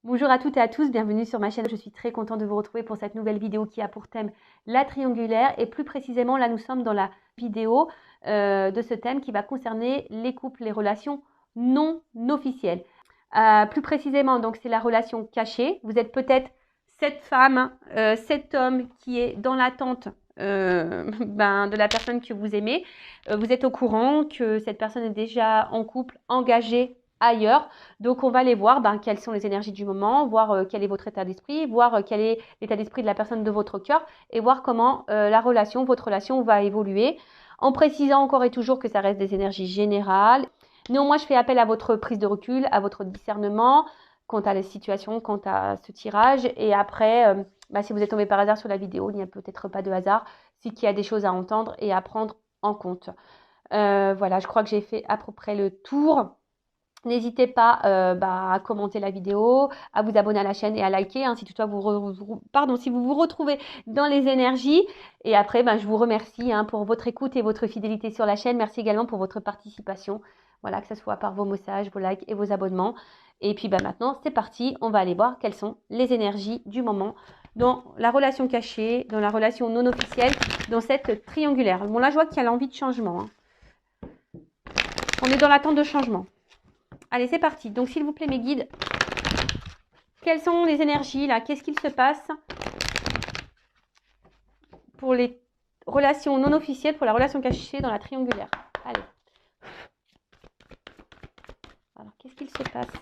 Bonjour à toutes et à tous, bienvenue sur ma chaîne. Je suis très contente de vous retrouver pour cette nouvelle vidéo qui a pour thème la triangulaire. Et plus précisément, là nous sommes dans la vidéo de ce thème qui va concerner les couples, les relations non officielles. Plus précisément, donc c'est la relation cachée. Vous êtes peut-être cette femme, cet homme qui est dans l'attente de la personne que vous aimez. Vous êtes au courant que cette personne est déjà en couple, engagée ailleurs. Donc, on va aller voir quelles sont les énergies du moment, voir quel est votre état d'esprit, voir quel est l'état d'esprit de la personne de votre cœur et voir comment votre relation va évoluer. En précisant encore et toujours que ça reste des énergies générales. Néanmoins, je fais appel à votre prise de recul, à votre discernement quant à la situation, quant à ce tirage. Et après, si vous êtes tombé par hasard sur la vidéo, il n'y a peut-être pas de hasard, c'est qu'il y a des choses à entendre et à prendre en compte. Voilà, je crois que j'ai fait à peu près le tour. N'hésitez pas à commenter la vidéo, à vous abonner à la chaîne et à liker si toutefois si vous vous retrouvez dans les énergies. Et après, je vous remercie pour votre écoute et votre fidélité sur la chaîne. Merci également pour votre participation. Voilà, que ce soit par vos messages, vos likes et vos abonnements. Et puis maintenant, c'est parti. On va aller voir quelles sont les énergies du moment dans la relation cachée, dans la relation non officielle, dans cette triangulaire. Bon, là, je vois qu'il y a l'envie de changement. On est dans l'attente de changement. Allez, c'est parti. Donc, s'il vous plaît, mes guides, quelles sont les énergies là? Qu'est-ce qu'il se passe pour les relations non officielles, pour la relation cachée dans la triangulaire? Allez. Alors, qu'est-ce qu'il se passe?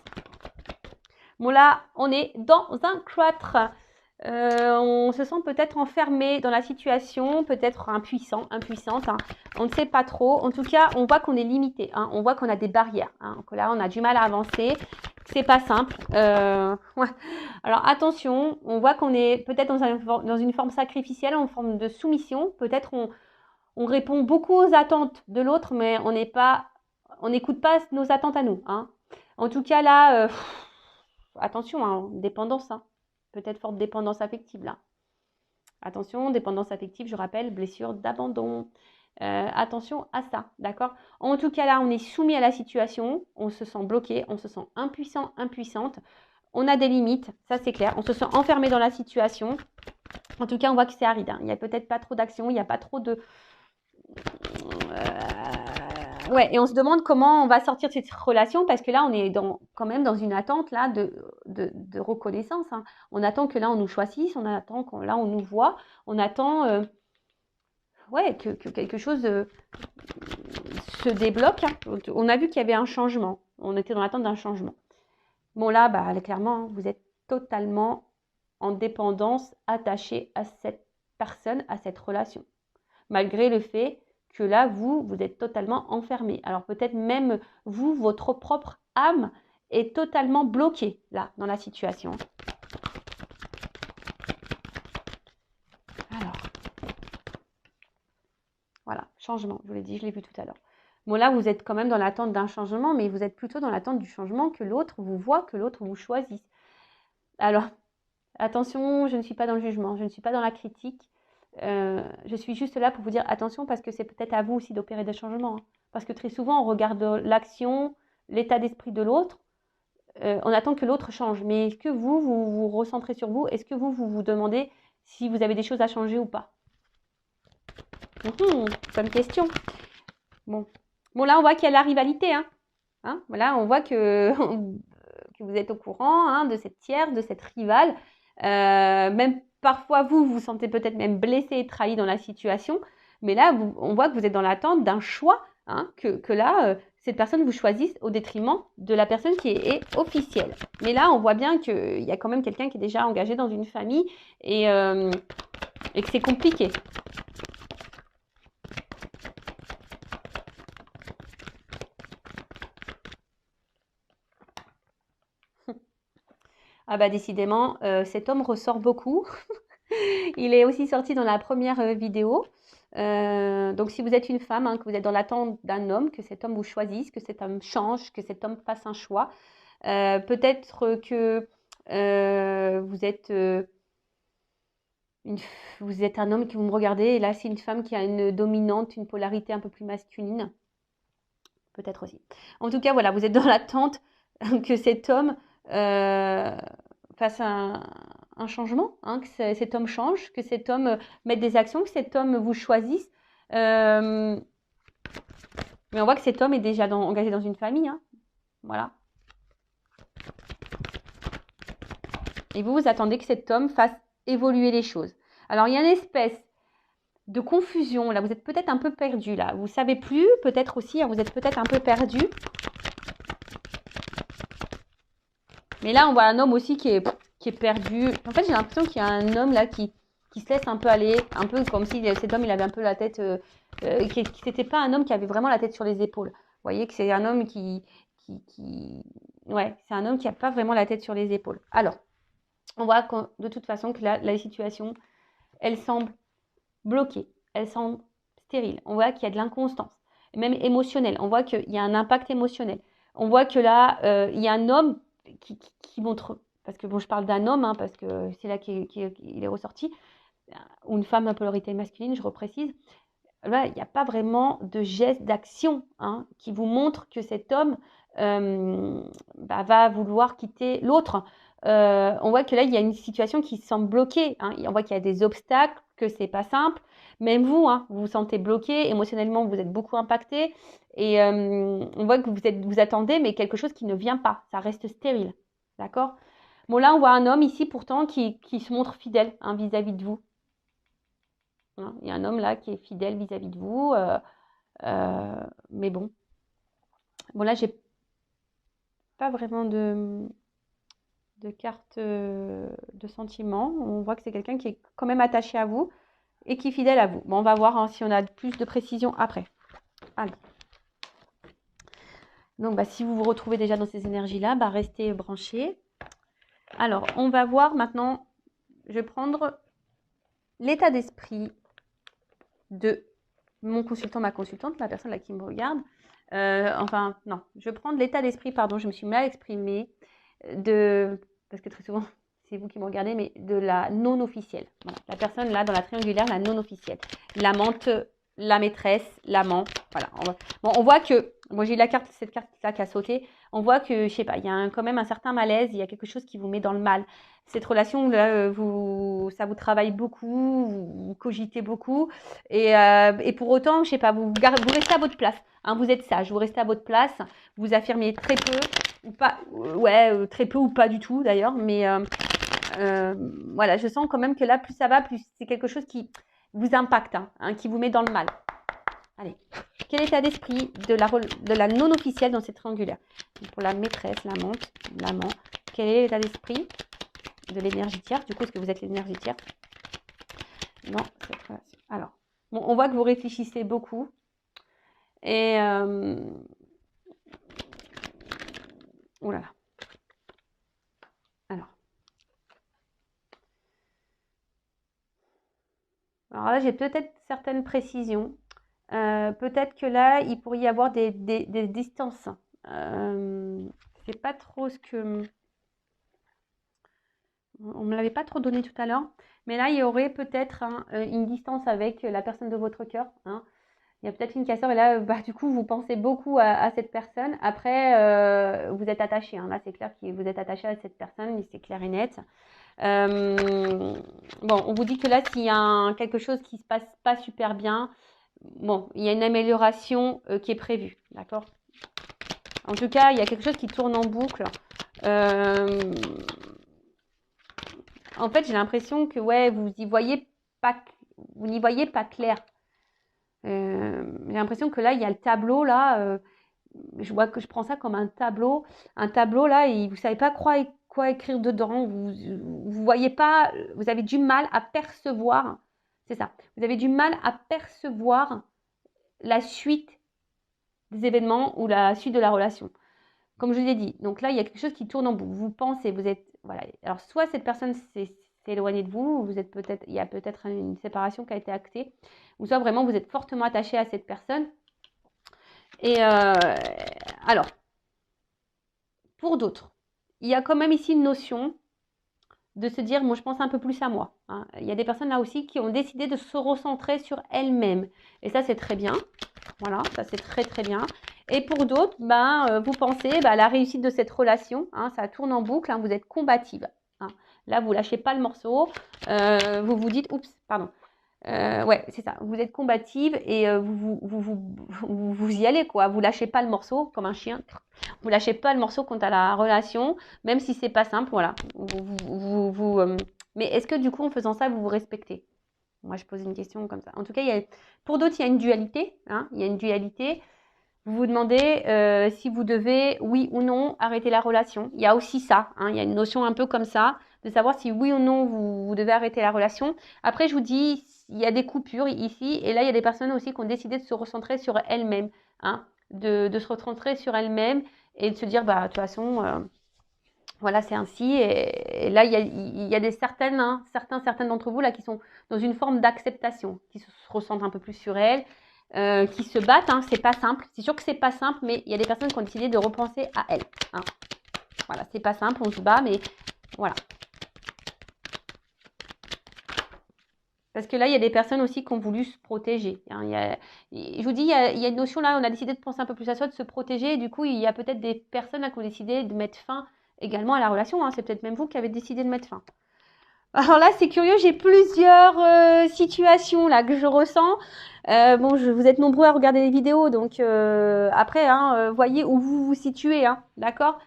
Bon, là, on est dans un cloître. On se sent peut-être enfermé dans la situation, peut-être impuissante. On ne sait pas trop. En tout cas, on voit qu'on est limité. On voit qu'on a des barrières. Que là, on a du mal à avancer. C'est pas simple. Ouais. Alors attention, on voit qu'on est peut-être dans une forme sacrificielle, en forme de soumission. Peut-être on répond beaucoup aux attentes de l'autre, mais on n'écoute pas nos attentes à nous. En tout cas, là, attention, dépendance. Peut-être forte dépendance affective là. Attention, dépendance affective, je rappelle, blessure d'abandon. Attention à ça, d'accord? En tout cas là, on est soumis à la situation, on se sent bloqué, on se sent impuissant, impuissante. On a des limites, ça c'est clair. On se sent enfermé dans la situation. En tout cas, on voit que c'est aride. Il n'y a peut-être pas trop d'action, il n'y a pas trop de... Ouais, et on se demande comment on va sortir de cette relation parce que là, on est quand même dans une attente là de reconnaissance. On attend que là, on nous choisisse, on attend que là, on nous voit, on attend que quelque chose se débloque. On a vu qu'il y avait un changement. On était dans l'attente d'un changement. Bon, là, clairement, vous êtes totalement en dépendance, attaché à cette personne, à cette relation. Malgré le fait que là, vous êtes totalement enfermé. Alors peut-être même vous, votre propre âme est totalement bloquée là, dans la situation. Alors, voilà, changement, je vous l'ai dit, je l'ai vu tout à l'heure. Bon là, vous êtes quand même dans l'attente d'un changement, mais vous êtes plutôt dans l'attente du changement que l'autre vous voit, que l'autre vous choisisse. Alors, attention, je ne suis pas dans le jugement, je ne suis pas dans la critique. Je suis juste là pour vous dire attention parce que c'est peut-être à vous aussi d'opérer des changements. Parce que très souvent, on regarde l'action, l'état d'esprit de l'autre. On attend que l'autre change. Mais est-ce que vous vous recentrez sur vous? Est-ce que vous vous demandez si vous avez des choses à changer ou pas? Bonne question. Bon, là, on voit qu'il y a la rivalité. Voilà, on voit que vous êtes au courant de cette tierce, de cette rivale. Même parfois, vous vous sentez peut-être même blessé et trahi dans la situation. Mais là, on voit que vous êtes dans l'attente d'un choix, que là, cette personne vous choisisse au détriment de la personne qui est officielle. Mais là, on voit bien qu'il y a quand même quelqu'un qui est déjà engagé dans une famille et que c'est compliqué. Décidément, cet homme ressort beaucoup. Il est aussi sorti dans la première vidéo. Donc, si vous êtes une femme, que vous êtes dans l'attente d'un homme, que cet homme vous choisisse, que cet homme change, que cet homme fasse un choix, peut-être que vous êtes un homme qui vous me regardez et là, c'est une femme qui a une dominante, une polarité un peu plus masculine. Peut-être aussi. En tout cas, voilà, vous êtes dans l'attente que cet homme fasse un changement, hein, que cet homme change, que cet homme mette des actions, que cet homme vous choisisse. Mais on voit que cet homme est déjà engagé dans une famille. Hein. Voilà. Et vous attendez que cet homme fasse évoluer les choses. Alors, il y a une espèce de confusion. Là, vous êtes peut-être un peu perdu. Là, vous ne savez plus, peut-être aussi, hein, vous êtes peut-être un peu perdu. Mais là, on voit un homme aussi qui est perdu. En fait, j'ai l'impression qu'il y a un homme là qui se laisse un peu aller, un peu comme si cet homme, il avait un peu la tête... c'était pas un homme qui avait vraiment la tête sur les épaules. Vous voyez que c'est un homme ouais, c'est un homme qui n'a pas vraiment la tête sur les épaules. Alors, on voit de toute façon que la situation, elle semble bloquée, elle semble stérile. On voit qu'il y a de l'inconstance, même émotionnelle. On voit qu'il y a un impact émotionnel. On voit que là, il y a un homme qui montre, parce que bon, je parle d'un homme, hein, parce que c'est là qu'il est ressorti, ou une femme à polarité masculine, je reprécise. Là, il n'y a pas vraiment de geste d'action hein, qui vous montre que cet homme va vouloir quitter l'autre. On voit que là, il y a une situation qui semble bloquée. Hein. On voit qu'il y a des obstacles, que c'est pas simple. Même vous, hein, vous vous sentez bloqué. Émotionnellement, vous êtes beaucoup impacté. Et on voit que vous attendez, mais quelque chose qui ne vient pas. Ça reste stérile. D'accord ? Bon, là, on voit un homme ici, pourtant, qui se montre fidèle hein, vis-à-vis de vous. Hein, il y a un homme là qui est fidèle vis-à-vis de vous. Mais bon. Bon, là, j'ai pas vraiment de carte de sentiment. On voit que c'est quelqu'un qui est quand même attaché à vous et qui est fidèle à vous. Bon, on va voir hein, si on a plus de précision après. Allez. Donc, si vous vous retrouvez déjà dans ces énergies-là, restez branchés. Alors, on va voir maintenant, je vais prendre l'état d'esprit de mon consultant, ma consultante, la personne là qui me regarde. Enfin, non, je vais prendre l'état d'esprit, pardon, je me suis mal exprimée, parce que très souvent, c'est vous qui me regardez, mais de la non officielle. Voilà, la personne là, dans la triangulaire, la non officielle. L'amante, la maîtresse, l'amant, voilà. On voit que, moi j'ai cette carte-là qui a sauté, on voit que, je sais pas, il y a quand même un certain malaise, il y a quelque chose qui vous met dans le mal. Cette relation-là, ça vous travaille beaucoup, vous cogitez beaucoup, et pour autant, je sais pas, vous restez à votre place. Hein, vous êtes sage, vous restez à votre place, vous affirmez très peu, ou pas, très peu ou pas du tout d'ailleurs, mais voilà, je sens quand même que là, plus ça va, plus c'est quelque chose qui vous impacte, hein, qui vous met dans le mal. Allez, quel état d'esprit de la non-officielle dans cette triangulaire? Pour la maîtresse, l'amante, l'amant, quel est l'état d'esprit de l'énergie tierce? Du coup, est-ce que vous êtes l'énergie tierce? Non, cette relation. Alors, bon, on voit que vous réfléchissez beaucoup. Et oh là là. Alors là, j'ai peut-être certaines précisions. Peut-être que là, il pourrait y avoir des distances. C'est pas trop ce que... On ne me l'avait pas trop donné tout à l'heure. Mais là, il y aurait peut-être une distance avec la personne de votre cœur. Hein. Il y a peut-être une cassure et là, du coup, vous pensez beaucoup à cette personne. Après, vous êtes attaché. Hein. Là, c'est clair que vous êtes attaché à cette personne, c'est clair et net. Bon, on vous dit que là, s'il y a quelque chose qui se passe pas super bien, bon, il y a une amélioration qui est prévue, d'accord? En tout cas, il y a quelque chose qui tourne en boucle. En fait, j'ai l'impression que ouais, vous n'y voyez pas clair. J'ai l'impression que là, il y a le tableau là. Je vois que je prends ça comme un tableau là, et vous savez pas quoi écrire dedans. Vous voyez pas, vous avez du mal à percevoir. C'est ça. Vous avez du mal à percevoir la suite des événements ou la suite de la relation. Comme je vous ai dit. Donc là, il y a quelque chose qui tourne en boucle. Vous pensez, vous êtes voilà. Alors soit cette personne s'est éloignée de vous, il y a peut-être une séparation qui a été actée, ou soit vraiment vous êtes fortement attaché à cette personne. Et alors, pour d'autres, il y a quand même ici une notion de se dire, moi je pense un peu plus à moi. Hein. Il y a des personnes là aussi qui ont décidé de se recentrer sur elles-mêmes. Et ça, c'est très bien. Voilà, ça c'est très très bien. Et pour d'autres, vous pensez à la réussite de cette relation. Hein, ça tourne en boucle, hein, vous êtes combative. hein. Là, vous lâchez pas le morceau. Vous vous dites, oups, pardon. Ouais, c'est ça. Vous êtes combative et vous y allez, quoi. Vous lâchez pas le morceau comme un chien. Vous lâchez pas le morceau quant à la relation, même si c'est pas simple, voilà. Mais est-ce que du coup, en faisant ça, vous vous respectez? Moi, je pose une question comme ça. En tout cas, pour d'autres, il y a une dualité, hein. Il y a une dualité. Vous vous demandez si vous devez, oui ou non, arrêter la relation. Il y a aussi ça, hein. Il y a une notion un peu comme ça, de savoir si oui ou non vous devez arrêter la relation. Après, je vous dis, il y a des coupures ici, et là, il y a des personnes aussi qui ont décidé de se recentrer sur elles-mêmes, hein, de se recentrer sur elles-mêmes et de se dire, bah, de toute façon, voilà, c'est ainsi. Et là, il y a certaines d'entre vous là qui sont dans une forme d'acceptation, qui se ressentent un peu plus sur elles, qui se battent. Hein, c'est pas simple. C'est sûr que c'est pas simple, mais il y a des personnes qui ont décidé de repenser à elles. Hein. Voilà, c'est pas simple, on se bat, mais voilà. Parce que là, il y a des personnes aussi qui ont voulu se protéger. Hein. Je vous dis, il y a une notion là, on a décidé de penser un peu plus à soi, de se protéger. Et du coup, il y a peut-être des personnes là, qui ont décidé de mettre fin également à la relation. Hein. C'est peut-être même vous qui avez décidé de mettre fin. Alors là, c'est curieux, j'ai plusieurs situations là que je ressens. Bon, vous êtes nombreux à regarder les vidéos, donc après, hein, voyez où vous vous situez, hein, d'accord?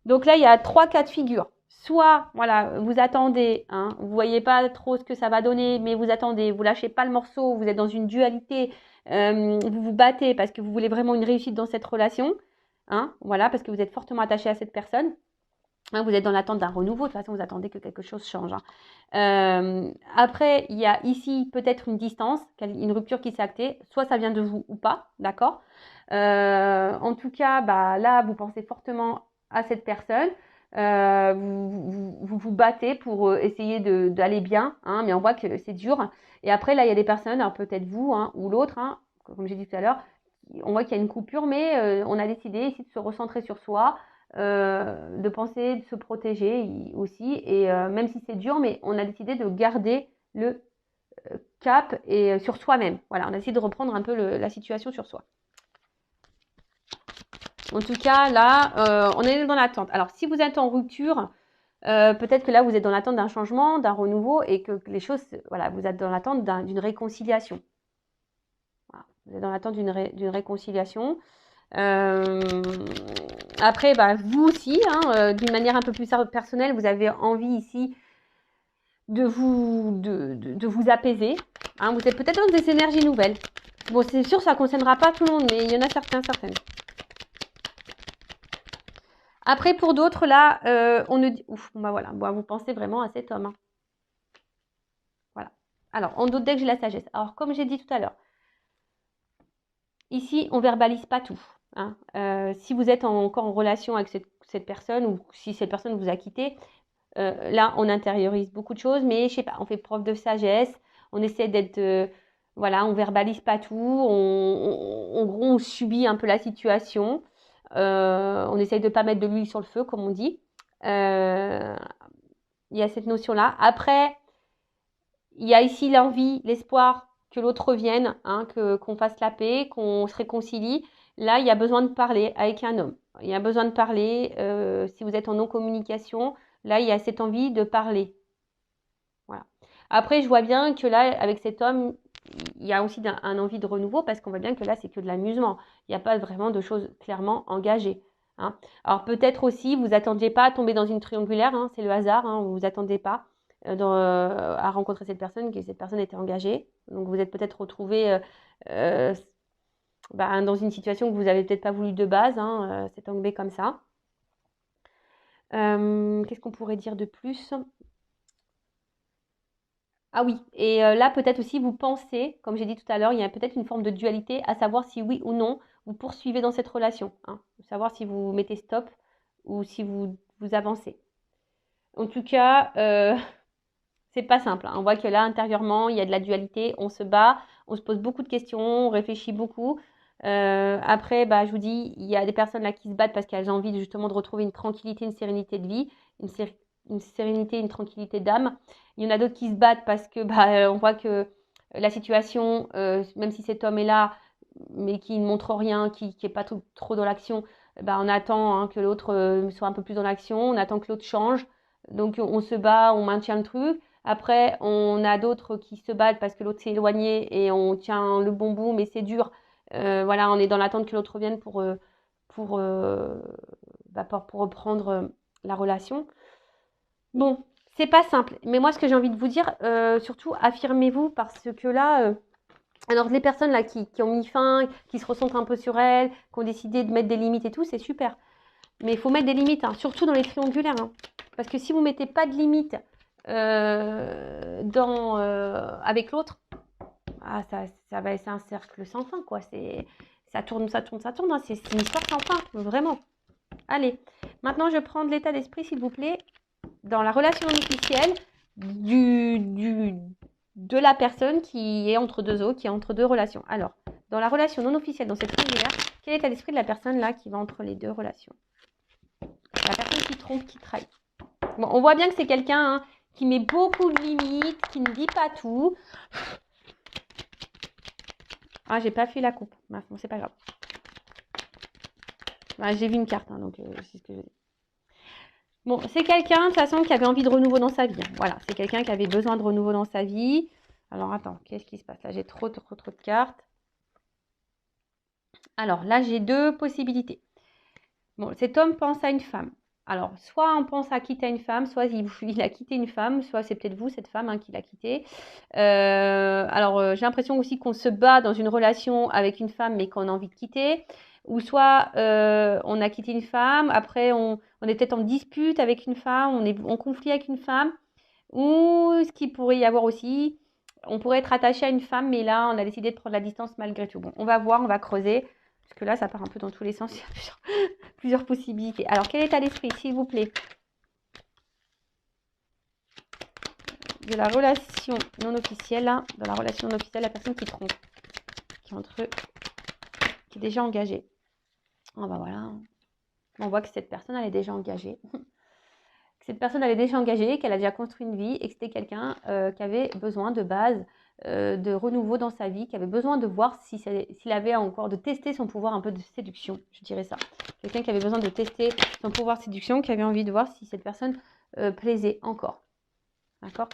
Donc là, il y a 3 cas de figure. Soit, voilà, vous attendez, hein, vous voyez pas trop ce que ça va donner, mais vous attendez, vous lâchez pas le morceau, vous êtes dans une dualité, vous vous battez parce que vous voulez vraiment une réussite dans cette relation, hein, voilà, parce que vous êtes fortement attaché à cette personne. Hein, vous êtes dans l'attente d'un renouveau, de toute façon, vous attendez que quelque chose change. Hein. Après, il y a ici peut-être une distance, une rupture qui s'est actée, soit ça vient de vous ou pas, d'accord? En tout cas, bah, là, vous pensez fortement à cette personne. Vous battez pour essayer d'aller bien, hein, mais on voit que c'est dur. Et après, là, il y a des personnes, alors peut-être vous hein, ou l'autre, hein, comme j'ai dit tout à l'heure, on voit qu'il y a une coupure, mais on a décidé ici de se recentrer sur soi, de penser, de se protéger aussi. Et même si c'est dur, mais on a décidé de garder le cap et sur soi-même. Voilà, on a décidé de reprendre un peu la situation sur soi. En tout cas, là, on est dans l'attente. Alors, si vous êtes en rupture, peut-être que là, vous êtes dans l'attente d'un changement, d'un renouveau et que les choses, voilà, vous êtes dans l'attente d'une réconciliation. Voilà, vous êtes dans l'attente d'une réconciliation. Après, bah, vous aussi, hein, d'une manière un peu plus personnelle, vous avez envie ici de vous apaiser. Hein, vous êtes peut-être dans des énergies nouvelles. Bon, c'est sûr, ça ne concernera pas tout le monde, mais il y en a certaines. Après, pour d'autres, là, on ne dit... Ouf, bah voilà, bon, vous pensez vraiment à cet homme. Hein. Voilà. Alors, on doute dès que j'ai la sagesse. Alors, comme j'ai dit tout à l'heure, ici, on ne verbalise pas tout. Hein. Si vous êtes encore en relation avec cette personne ou si cette personne vous a quitté, là, on intériorise beaucoup de choses, mais je sais pas, on fait preuve de sagesse, on essaie d'être... voilà, on verbalise pas tout, on subit un peu la situation. On essaye de ne pas mettre de l'huile sur le feu, comme on dit. Il y a cette notion-là. Après, il y a ici l'envie, l'espoir que l'autre revienne, hein, qu'on fasse la paix, qu'on se réconcilie. Là, il y a besoin de parler avec un homme. Il y a besoin de parler. Si vous êtes en non-communication, là, il y a cette envie de parler. Voilà. Après, je vois bien que là, avec cet homme, il y a aussi un envie de renouveau parce qu'on voit bien que là, c'est que de l'amusement. Il n'y a pas vraiment de choses clairement engagées. Hein. Alors peut-être aussi, vous n'attendiez pas à tomber dans une triangulaire, hein, c'est le hasard, hein, vous n'attendez pas à rencontrer cette personne, que cette personne était engagée. Donc vous êtes peut-être retrouvé dans une situation que vous n'avez peut-être pas voulu de base, hein, c'est tombé comme ça. Qu'est-ce qu'on pourrait dire de plus ? Ah oui, et là peut-être aussi vous pensez, comme j'ai dit tout à l'heure, il y a peut-être une forme de dualité à savoir si oui ou non vous poursuivez dans cette relation, hein, savoir si vous mettez stop ou si vous avancez. En tout cas, c'est pas simple. Hein. On voit que là intérieurement il y a de la dualité, on se bat, on se pose beaucoup de questions, on réfléchit beaucoup. Après, bah, je vous dis, il y a des personnes là qui se battent parce qu'elles ont envie justement de retrouver une tranquillité, une sérénité de vie, une sérénité, une tranquillité d'âme. Il y en a d'autres qui se battent parce que on voit que la situation, même si cet homme est là, mais qui ne montre rien, qui n'est pas trop dans l'action, on attend hein, que l'autre soit un peu plus dans l'action, on attend que l'autre change. Donc on se bat, on maintient le truc. Après, on a d'autres qui se battent parce que l'autre s'est éloigné et on tient le bon bout, mais c'est dur. Voilà, on est dans l'attente que l'autre revienne pour, pour reprendre la relation. Bon, c'est pas simple. Mais moi, ce que j'ai envie de vous dire, surtout, affirmez-vous parce que là, alors les personnes là qui ont mis fin, qui se ressentent un peu sur elles, qui ont décidé de mettre des limites et tout, c'est super. Mais il faut mettre des limites, hein, surtout dans les triangulaires. Hein. Parce que si vous ne mettez pas de limites avec l'autre, c'est un cercle sans fin, quoi. Ça tourne, ça tourne, ça tourne. Hein. C'est une histoire sans fin, vraiment. Allez, maintenant je prends de l'état d'esprit, s'il vous plaît, dans la relation officielle de la personne qui est entre deux autres, qui est entre deux relations. Alors, dans la relation non officielle, dans cette triangulaire, quel est l'état d'esprit de la personne là qui va entre les deux relations? La personne qui trompe, qui trahit. Bon, on voit bien que c'est quelqu'un hein, qui met beaucoup de limites, qui ne dit pas tout. Ah, j'ai pas fait la coupe. Bon, c'est pas grave. Bah, j'ai vu une carte, hein, donc c'est ce que je dis. Bon, c'est quelqu'un, de toute façon, qui avait envie de renouveau dans sa vie. Hein. Voilà, c'est quelqu'un qui avait besoin de renouveau dans sa vie. Alors, attends, qu'est-ce qui se passe? Là, j'ai trop de cartes. Alors, là, j'ai deux possibilités. Bon, cet homme pense à une femme. Alors, soit on pense à quitter une femme, soit il a quitté une femme, soit c'est peut-être vous, cette femme, hein, qui l'a quitté. J'ai l'impression aussi qu'on se bat dans une relation avec une femme, mais qu'on a envie de quitter. Ou soit on a quitté une femme, après on est peut-être en dispute avec une femme, on est en conflit avec une femme. Ou ce qu'il pourrait y avoir aussi, on pourrait être attaché à une femme, mais là, on a décidé de prendre la distance malgré tout. Bon, on va voir, on va creuser. Parce que là, ça part un peu dans tous les sens. Il y a plusieurs possibilités. Alors, quel état d'esprit, s'il vous plaît, de la relation non officielle, hein, dans la relation non officielle, la personne qui trompe, qui est déjà engagée. Oh, bah voilà. On voit que cette personne, elle est déjà engagée. Cette personne, elle est déjà engagée, qu'elle a déjà construit une vie et que c'était quelqu'un qui avait besoin de base de renouveau dans sa vie, qui avait besoin de voir s'il avait encore, de tester son pouvoir un peu de séduction, je dirais ça. Quelqu'un qui avait besoin de tester son pouvoir de séduction, qui avait envie de voir si cette personne plaisait encore. D'accord?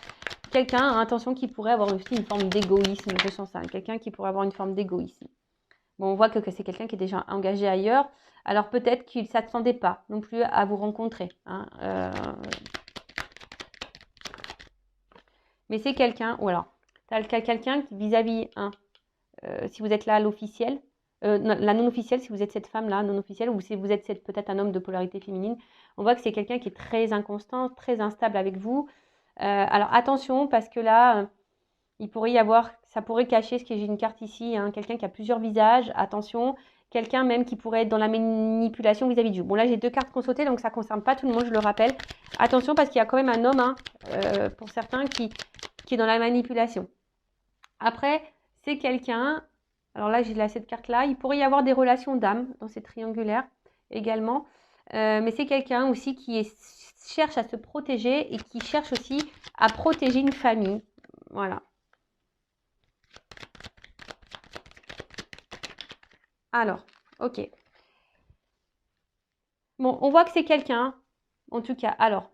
Quelqu'un, attention, qui pourrait avoir aussi une forme d'égoïsme, je sens ça. Quelqu'un qui pourrait avoir une forme d'égoïsme. Bon, on voit que c'est quelqu'un qui est déjà engagé ailleurs. Alors peut-être qu'il ne s'attendait pas non plus à vous rencontrer. Hein, Mais c'est quelqu'un, ou alors, tu as quelqu'un qui vis-à-vis, hein, si vous êtes là à l'officiel, la non-officielle, si vous êtes cette femme-là, non-officielle, ou si vous êtes peut-être un homme de polarité féminine, on voit que c'est quelqu'un qui est très inconstant, très instable avec vous. Alors attention, parce que là, il pourrait y avoir, ça pourrait cacher, ce que j'ai une carte ici, hein, quelqu'un qui a plusieurs visages, attention, quelqu'un même qui pourrait être dans la manipulation vis-à-vis de vous. Bon là j'ai deux cartes qui ont sauté, donc ça ne concerne pas tout le monde, je le rappelle. Attention parce qu'il y a quand même un homme, hein, pour certains, qui est dans la manipulation. Après, c'est quelqu'un, alors là j'ai cette carte-là, il pourrait y avoir des relations d'âme dans ces triangulaires également, mais c'est quelqu'un aussi qui cherche à se protéger et qui cherche aussi à protéger une famille. Voilà. Alors, ok. Bon, on voit que c'est quelqu'un, en tout cas, alors,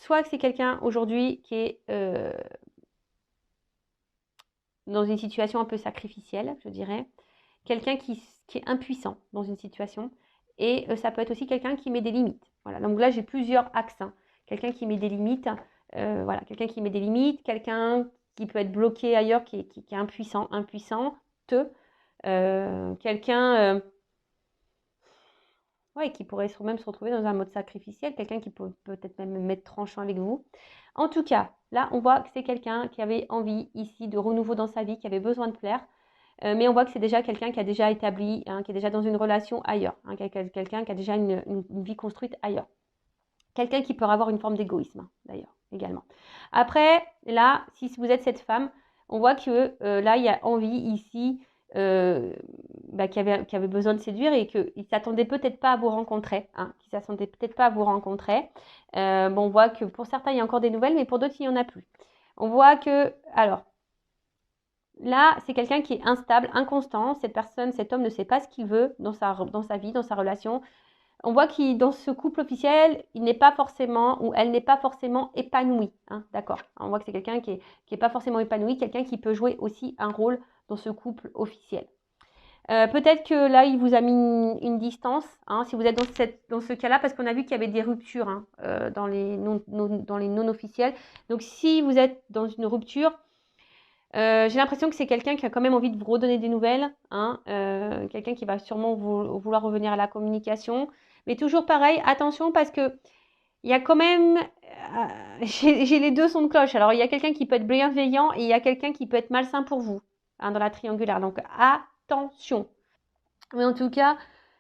soit que c'est quelqu'un aujourd'hui qui est dans une situation un peu sacrificielle, je dirais. Quelqu'un qui est impuissant dans une situation. Et ça peut être aussi quelqu'un qui met des limites. Voilà, donc là, j'ai plusieurs axes. Hein. Quelqu'un qui met des limites, voilà, quelqu'un qui met des limites, quelqu'un qui peut être bloqué ailleurs, qui est impuissante, quelqu'un qui pourrait même se retrouver dans un mode sacrificiel, quelqu'un qui peut peut-être même être tranchant avec vous. En tout cas, là, on voit que c'est quelqu'un qui avait envie ici de renouveau dans sa vie, qui avait besoin de plaire. Mais on voit que c'est déjà quelqu'un qui a déjà établi, hein, qui est déjà dans une relation ailleurs. Hein, quelqu'un qui a déjà une vie construite ailleurs. Quelqu'un qui peut avoir une forme d'égoïsme, hein, d'ailleurs, également. Après, là, si vous êtes cette femme, on voit que là, il y a envie ici, qui avait besoin de séduire et qu'il ne s'attendait peut-être pas à vous rencontrer. Hein, on voit que pour certains, il y a encore des nouvelles, mais pour d'autres, il n'y en a plus. On voit que, alors, là, c'est quelqu'un qui est instable, inconstant. Cette personne, cet homme ne sait pas ce qu'il veut dans sa vie, dans sa relation. On voit qu'il dans ce couple officiel, il n'est pas forcément ou elle n'est pas forcément épanouie. Hein, d'accord. On voit que c'est quelqu'un qui est pas forcément épanoui, quelqu'un qui peut jouer aussi un rôle dans ce couple officiel. Peut-être que là, il vous a mis une distance, hein, si vous êtes dans ce cas-là, parce qu'on a vu qu'il y avait des ruptures hein, dans les non officiels. Donc, si vous êtes dans une rupture, j'ai l'impression que c'est quelqu'un qui a quand même envie de vous redonner des nouvelles, hein, quelqu'un qui va sûrement vouloir revenir à la communication. Mais toujours pareil, attention parce que il y a quand même, j'ai les deux sons de cloche. Alors, il y a quelqu'un qui peut être bienveillant et il y a quelqu'un qui peut être malsain pour vous hein, dans la triangulaire. Donc, attention. Mais en tout cas,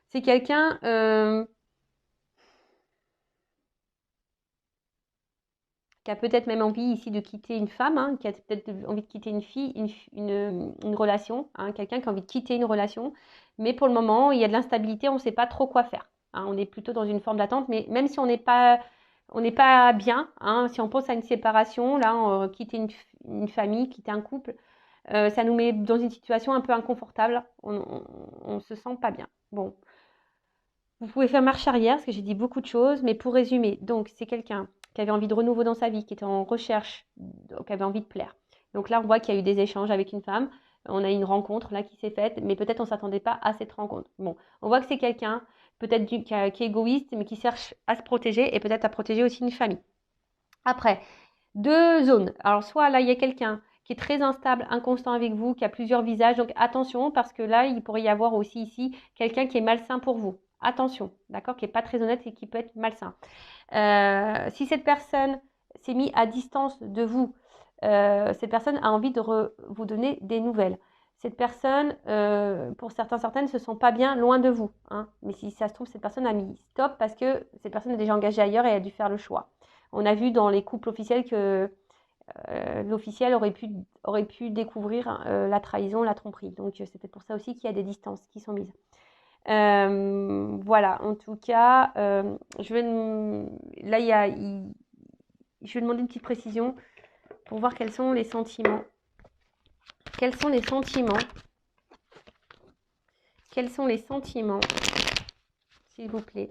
c'est quelqu'un qui a peut-être même envie ici de quitter une femme, hein, qui a peut-être envie de quitter une fille, une relation, hein, quelqu'un qui a envie de quitter une relation. Mais pour le moment, il y a de l'instabilité, on ne sait pas trop quoi faire. Hein, on est plutôt dans une forme d'attente, mais même si on n'est pas bien, hein, si on pense à une séparation, là, quitter une famille, quitter un couple, ça nous met dans une situation un peu inconfortable. On se sent pas bien. Bon, vous pouvez faire marche arrière, parce que j'ai dit beaucoup de choses, mais pour résumer, donc c'est quelqu'un qui avait envie de renouveau dans sa vie, qui était en recherche, qui avait envie de plaire. Donc là, on voit qu'il y a eu des échanges avec une femme, on a eu une rencontre là qui s'est faite, mais peut-être on ne s'attendait pas à cette rencontre. Bon, on voit que c'est quelqu'un peut-être qui est égoïste, mais qui cherche à se protéger et peut-être à protéger aussi une famille. Après, deux zones. Alors soit là, il y a quelqu'un qui est très instable, inconstant avec vous, qui a plusieurs visages. Donc attention, parce que là, il pourrait y avoir aussi ici quelqu'un qui est malsain pour vous. Attention, d'accord, qui n'est pas très honnête et qui peut être malsain. Si cette personne s'est mise à distance de vous, cette personne a envie de vous donner des nouvelles. Cette personne, pour certaines, ne se sent pas bien loin de vous. Hein. Mais si ça se trouve, cette personne a mis stop parce que cette personne est déjà engagée ailleurs et a dû faire le choix. On a vu dans les couples officiels que l'officiel aurait pu découvrir la trahison, la tromperie. Donc c'est peut-être pour ça aussi qu'il y a des distances qui sont mises. Voilà, en tout cas, je vais demander une petite précision pour voir quels sont les sentiments. Quels sont les sentiments? Quels sont les sentiments, s'il vous plaît,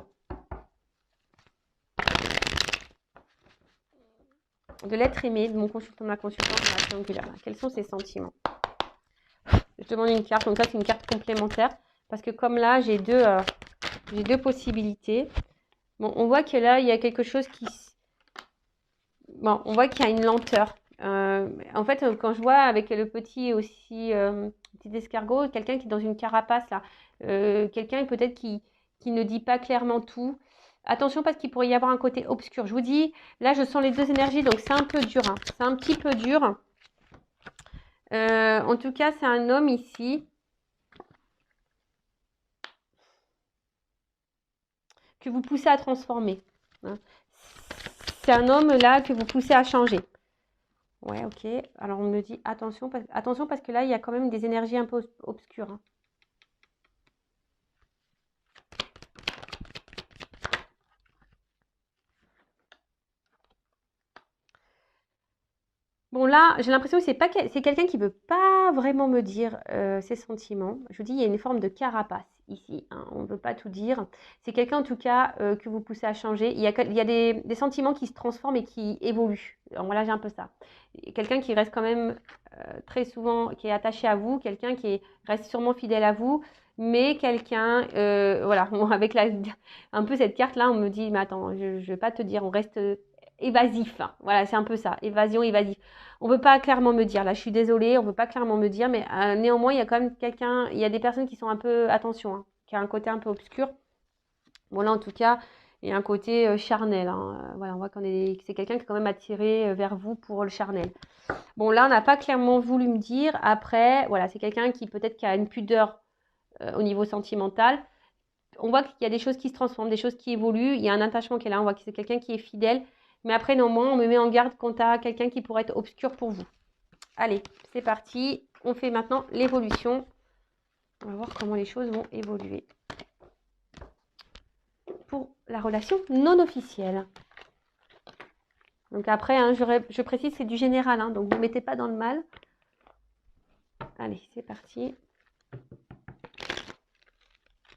de l'être aimé, de mon consultant, de ma consultante, de ma triangulaire. Quels sont ses sentiments? Je demande une carte, donc ça c'est une carte complémentaire, parce que comme là, j'ai deux possibilités. Bon, on voit que là, il y a quelque chose qui... Bon, on voit qu'il y a une lenteur. En fait, quand je vois avec le petit aussi, petit escargot, quelqu'un qui est dans une carapace, là, quelqu'un peut-être qui ne dit pas clairement tout. Attention parce qu'il pourrait y avoir un côté obscur. Je vous dis, là, je sens les deux énergies, donc c'est un peu dur. Hein. C'est un petit peu dur. En tout cas, c'est un homme ici que vous poussez à transformer. Hein. C'est un homme là que vous poussez à changer. Ouais, ok. Alors on me dit attention parce que là, il y a quand même des énergies un peu obscures. Hein. Bon là, j'ai l'impression que c'est quelqu'un qui ne veut pas vraiment me dire ses sentiments. Je vous dis, il y a une forme de carapace ici. Hein, on ne veut pas tout dire. C'est quelqu'un en tout cas que vous poussez à changer. Il y a des sentiments qui se transforment et qui évoluent. Alors là, j'ai un peu ça. Quelqu'un qui reste quand même très souvent, qui est attaché à vous, quelqu'un qui reste sûrement fidèle à vous, mais quelqu'un, voilà, avec un peu cette carte-là, on me dit, mais attends, je ne vais pas te dire, on reste évasif. Hein. Voilà, c'est un peu ça, évasion, évasif. On ne veut pas clairement me dire, là je suis désolée, on ne veut pas clairement me dire, mais néanmoins il y a quand même quelqu'un, il y a des personnes qui sont un peu, attention, hein, qui a un côté un peu obscur. Bon là en tout cas, il y a un côté charnel. Hein. Voilà, on voit c'est quelqu'un qui est quand même attiré vers vous pour le charnel. Bon là on n'a pas clairement voulu me dire, après, voilà, c'est quelqu'un qui peut-être qui a une pudeur au niveau sentimental. On voit qu'il y a des choses qui se transforment, des choses qui évoluent, il y a un attachement qui est là, on voit que c'est quelqu'un qui est fidèle. Mais après, néanmoins, on me met en garde quant à quelqu'un qui pourrait être obscur pour vous. Allez, c'est parti. On fait maintenant l'évolution. On va voir comment les choses vont évoluer. Pour la relation non officielle. Donc après, hein, je précise, c'est du général. Hein, donc, vous ne mettez pas dans le mal. Allez, c'est parti.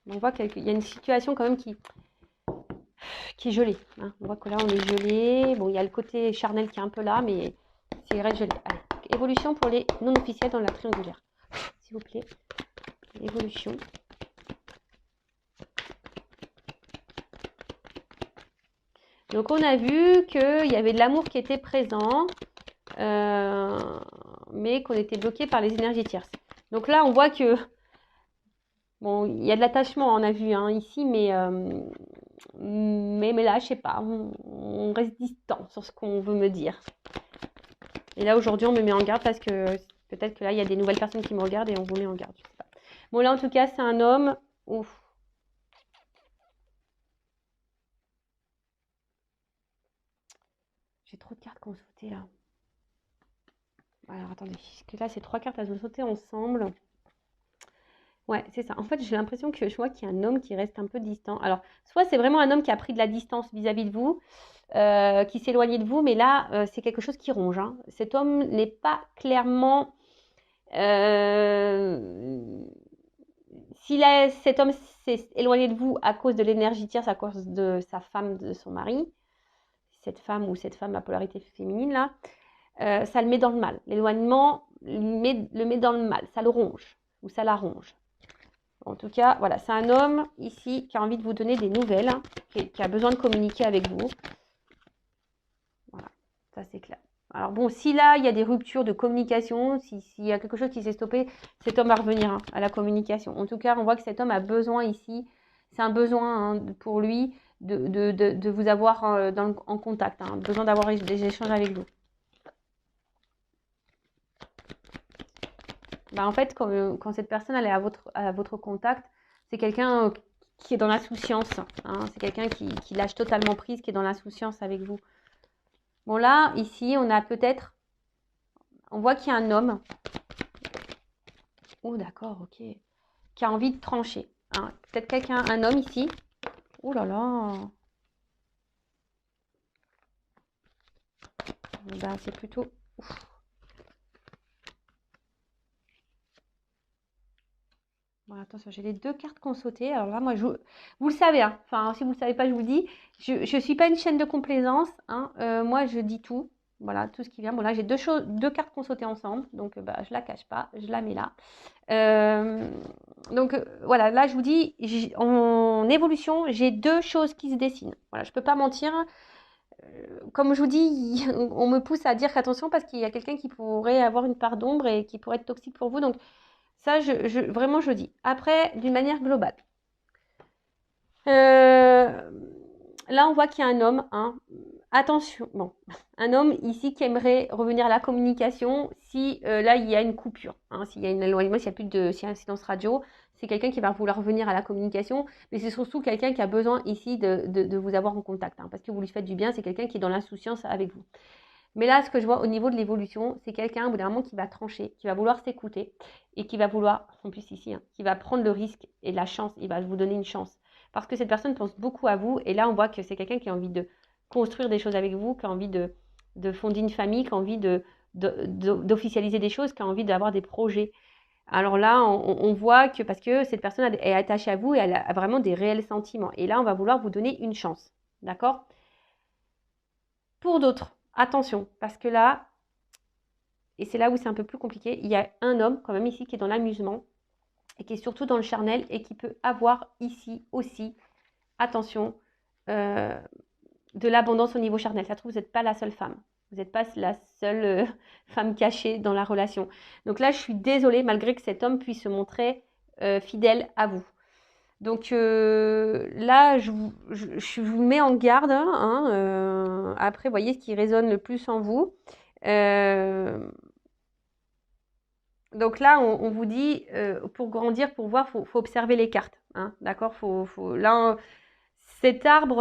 On voit qu'il y a une situation quand même qui qui est gelé. Hein. On voit que là, on est gelé. Bon, il y a le côté charnel qui est un peu là, mais c'est reste gelé. Allez, évolution pour les non officiels dans la triangulaire. S'il vous plaît. Évolution. Donc, on a vu qu'il y avait de l'amour qui était présent, mais qu'on était bloqué par les énergies tierces. Donc là, on voit que, bon, il y a de l'attachement, on a vu hein, ici, mais là, je sais pas, on reste distant sur ce qu'on veut me dire. Et là, aujourd'hui, on me met en garde parce que peut-être que là, il y a des nouvelles personnes qui me regardent et on vous met en garde, je sais pas. Bon, là, en tout cas, c'est un homme. Ouf. J'ai trop de cartes qu'on sauter là. Alors, attendez, parce que là, c'est 3 cartes à se sauter ensemble. Ouais, c'est ça. En fait, j'ai l'impression que je vois qu'il y a un homme qui reste un peu distant. Alors, soit c'est vraiment un homme qui a pris de la distance vis-à-vis de vous, qui s'est éloigné de vous, mais là, c'est quelque chose qui ronge. Hein. Cet homme n'est pas clairement... si cet homme s'est éloigné de vous à cause de l'énergie tierce, à cause de sa femme, de son mari, cette femme ou cette femme à polarité féminine, là, ça le met dans le mal. L'éloignement le met dans le mal, ça le ronge ou ça la ronge. En tout cas, voilà, c'est un homme ici qui a envie de vous donner des nouvelles, hein, qui a besoin de communiquer avec vous. Voilà, ça c'est clair. Alors bon, si là, il y a des ruptures de communication, s'il y a quelque chose qui s'est stoppé, cet homme va revenir hein, à la communication. En tout cas, on voit que cet homme a besoin ici, c'est un besoin hein, pour lui de vous avoir en contact, hein, besoin d'avoir des échanges avec vous. Bah, en fait, quand cette personne elle est à votre contact, c'est quelqu'un qui est dans l'insouciance. Hein, c'est quelqu'un qui lâche totalement prise, qui est dans l'insouciance avec vous. Bon là, ici, on a peut-être... On voit qu'il y a un homme. Oh d'accord, ok. Qui a envie de trancher. Hein. Peut-être quelqu'un, un homme ici. Oh là là. Bah, c'est plutôt... Ouf. Bon, attention, j'ai les 2 cartes qu'on sauté. Alors là, moi, vous le savez, hein. Enfin, si vous ne le savez pas, je vous le dis. Je ne suis pas une chaîne de complaisance. Hein. Moi, je dis tout. Voilà, tout ce qui vient. Bon, là, j'ai 2 cartes qu'on sauté ensemble. Donc, bah, je ne la cache pas. Je la mets là. Donc, voilà, là, je vous dis, en évolution, j'ai 2 choses qui se dessinent. Voilà, je ne peux pas mentir. Comme je vous dis, on me pousse à dire qu'attention parce qu'il y a quelqu'un qui pourrait avoir une part d'ombre et qui pourrait être toxique pour vous. Donc, ça, vraiment, je dis. Après, d'une manière globale. Là, on voit qu'il y a un homme. Hein. Attention, bon, un homme ici qui aimerait revenir à la communication si là, il y a une coupure. Hein, s'il y a un éloignement, s'il y a un silence radio, c'est quelqu'un qui va vouloir revenir à la communication. Mais c'est surtout quelqu'un qui a besoin ici de vous avoir en contact. Hein, parce que vous lui faites du bien, c'est quelqu'un qui est dans l'insouciance avec vous. Mais là, ce que je vois au niveau de l'évolution, c'est quelqu'un, au bout d'un moment, qui va trancher, qui va vouloir s'écouter et qui va vouloir, en plus ici, hein, qui va prendre le risque et la chance, il va vous donner une chance. Parce que cette personne pense beaucoup à vous et là, on voit que c'est quelqu'un qui a envie de construire des choses avec vous, qui a envie de fonder une famille, qui a envie d'officialiser des choses, qui a envie d'avoir des projets. Alors là, on voit que parce que cette personne est attachée à vous et elle a vraiment des réels sentiments. Et là, on va vouloir vous donner une chance. D'accord ? Pour d'autres, attention, parce que là, et c'est là où c'est un peu plus compliqué, il y a un homme quand même ici qui est dans l'amusement et qui est surtout dans le charnel et qui peut avoir ici aussi, attention, de l'abondance au niveau charnel. Ça se trouve, vous n'êtes pas la seule femme. Vous n'êtes pas la seule femme cachée dans la relation. Donc là, je suis désolée, malgré que cet homme puisse se montrer fidèle à vous. Donc là, je vous mets en garde. Hein, après, voyez ce qui résonne le plus en vous. Donc là, on vous dit, pour grandir, pour voir, il faut observer les cartes. Hein, d'accord, là, cet arbre,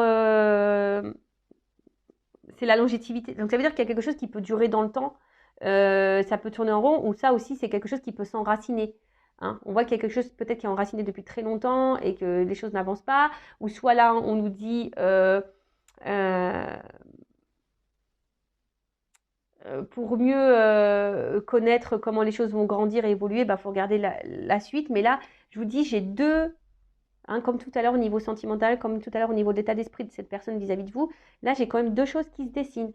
c'est la longévité. Donc ça veut dire qu'il y a quelque chose qui peut durer dans le temps. Ça peut tourner en rond, ou ça aussi, c'est quelque chose qui peut s'enraciner. Hein. On voit qu'il y a quelque chose peut-être qui est enraciné depuis très longtemps et que les choses n'avancent pas. Ou soit là, on nous dit... pour mieux connaître comment les choses vont grandir et évoluer, il faut regarder la suite. Mais là, je vous dis, j'ai 2 Hein, comme tout à l'heure au niveau sentimental, comme tout à l'heure au niveau de l'état d'esprit de cette personne vis-à-vis de vous, là j'ai quand même deux choses qui se dessinent.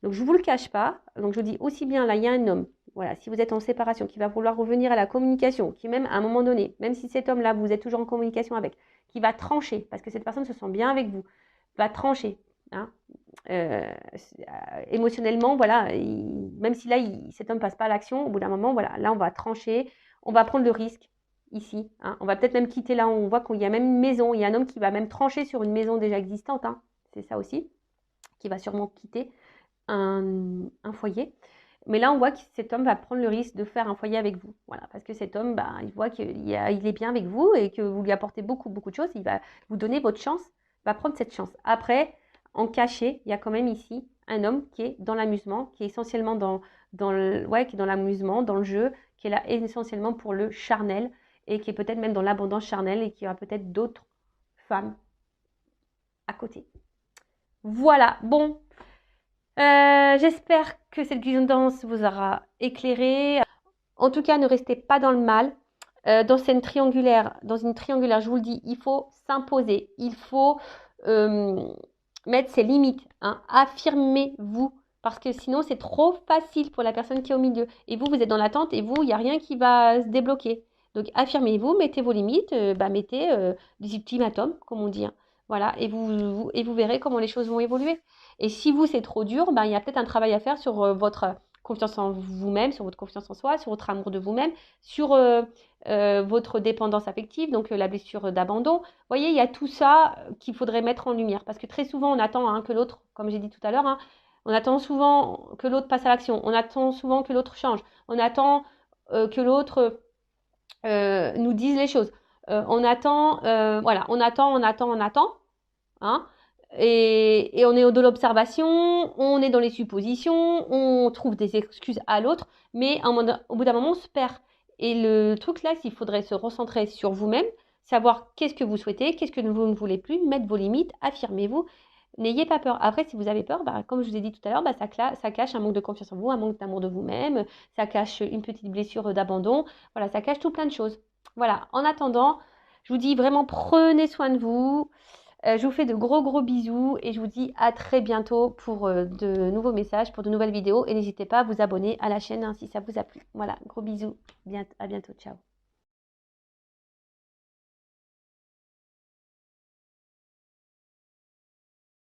Donc je ne vous le cache pas, donc je vous dis aussi bien là, il y a un homme, voilà, si vous êtes en séparation, qui va vouloir revenir à la communication, qui même à un moment donné, même si cet homme-là, vous êtes toujours en communication avec, qui va trancher, parce que cette personne se sent bien avec vous, va trancher, hein, émotionnellement, voilà, même si là, cet homme ne passe pas à l'action, au bout d'un moment, voilà, là on va trancher, on va prendre le risque, ici. Hein. On va peut-être même quitter là, on voit qu'il y a même une maison, il y a un homme qui va même trancher sur une maison déjà existante, hein. C'est ça aussi, qui va sûrement quitter un foyer. Mais là, on voit que cet homme va prendre le risque de faire un foyer avec vous. Voilà, parce que cet homme, bah, il voit qu'il est bien avec vous et que vous lui apportez beaucoup, beaucoup de choses. Il va vous donner votre chance, il va prendre cette chance. Après, en caché, il y a quand même ici un homme qui est dans l'amusement, qui est essentiellement qui est dans l'amusement, dans le jeu, qui est là essentiellement pour le charnel et qui est peut-être même dans l'abondance charnelle et qui aura peut-être d'autres femmes à côté. Voilà, bon, j'espère que cette guidance vous aura éclairé. En tout cas, ne restez pas dans le mal. Dans une triangulaire, je vous le dis, il faut s'imposer, il faut mettre ses limites, hein. Affirmez-vous, parce que sinon c'est trop facile pour la personne qui est au milieu. Et vous êtes dans l'attente et vous, il n'y a rien qui va se débloquer. Donc affirmez-vous, mettez vos limites, mettez des ultimatums, comme on dit. Hein. Voilà, et vous verrez comment les choses vont évoluer. Et si vous, c'est trop dur, il y a peut-être un travail à faire sur votre confiance en vous-même, sur votre confiance en soi, sur votre amour de vous-même, sur votre dépendance affective, donc la blessure d'abandon. Vous voyez, il y a tout ça qu'il faudrait mettre en lumière. Parce que très souvent, on attend que l'autre, comme j'ai dit tout à l'heure, hein, on attend souvent que l'autre passe à l'action. On attend souvent que l'autre change. On attend que l'autre nous dise les choses. Voilà, on attend. Hein, et on est de l'observation, on est dans les suppositions, on trouve des excuses à l'autre, mais au bout d'un moment, on se perd. Et le truc là, il faudrait se recentrer sur vous-même, savoir qu'est-ce que vous souhaitez, qu'est-ce que vous ne voulez plus, mettre vos limites, affirmez-vous. N'ayez pas peur. Après, si vous avez peur, comme je vous ai dit tout à l'heure, ça cache un manque de confiance en vous, un manque d'amour de vous-même, ça cache une petite blessure d'abandon. Voilà, ça cache tout plein de choses. Voilà, en attendant, je vous dis vraiment, prenez soin de vous. Je vous fais de gros bisous et je vous dis à très bientôt pour de nouveaux messages, pour de nouvelles vidéos. Et n'hésitez pas à vous abonner à la chaîne si ça vous a plu. Voilà, gros bisous. À bientôt. Ciao.